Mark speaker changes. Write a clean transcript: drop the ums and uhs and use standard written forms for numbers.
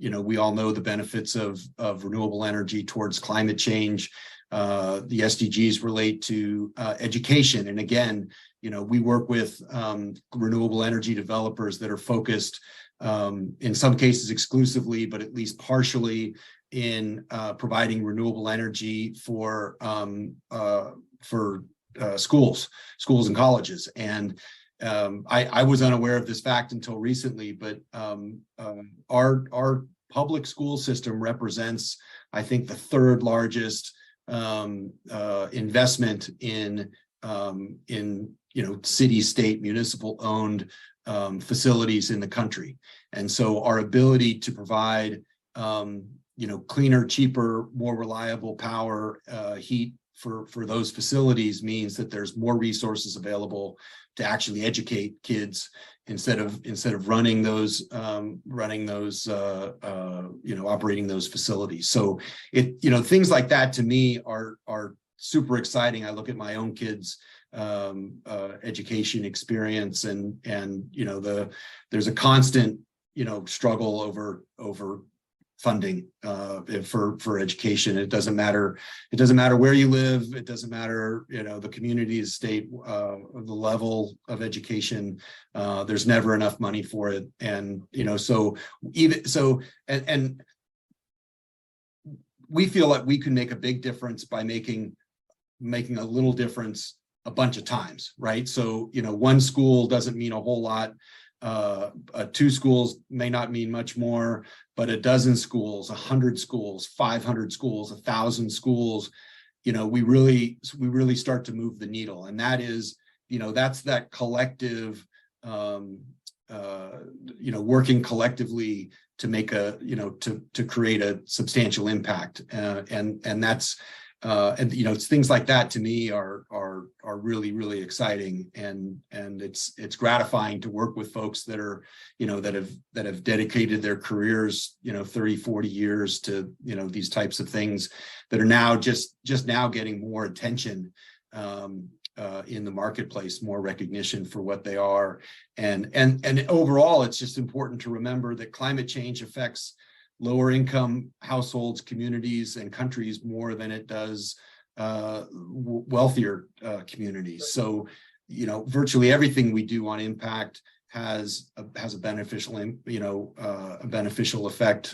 Speaker 1: we all know the benefits of renewable energy towards climate change. The SDGs relate to education. And again, we work with renewable energy developers that are focused in some cases exclusively, but at least partially in providing renewable energy for schools and colleges. And I was unaware of this fact until recently, but our public school system represents, I think, the third largest investment in city, state, municipal owned facilities in the country. And so our ability to provide cleaner, cheaper, more reliable power, heat for those facilities means that there's more resources available to actually educate kids instead of running those operating those facilities. So things like that to me are super exciting. I look at my own kids' education experience, and there's a constant struggle over funding for education. It doesn't matter where you live. It doesn't matter the community, the state, the level of education. There's never enough money for it, and we feel like we can make a big difference by making a little difference a bunch of times, right? So one school doesn't mean a whole lot. 2 schools may not mean much more, but a dozen schools, 100 schools, 500 schools, 1,000 schools, we really start to move the needle. And that is, that's that collective, working collectively to make to create a substantial impact. And that's, it's things like that to me are really, really exciting, and it's gratifying to work with folks that are, that have dedicated their careers, 30, 40 years to, these types of things that are now just now getting more attention in the marketplace, more recognition for what they are. And overall, it's just important to remember that climate change affects lower income households, communities, and countries more than it does wealthier communities. So, virtually everything we do on impact has a beneficial, a beneficial effect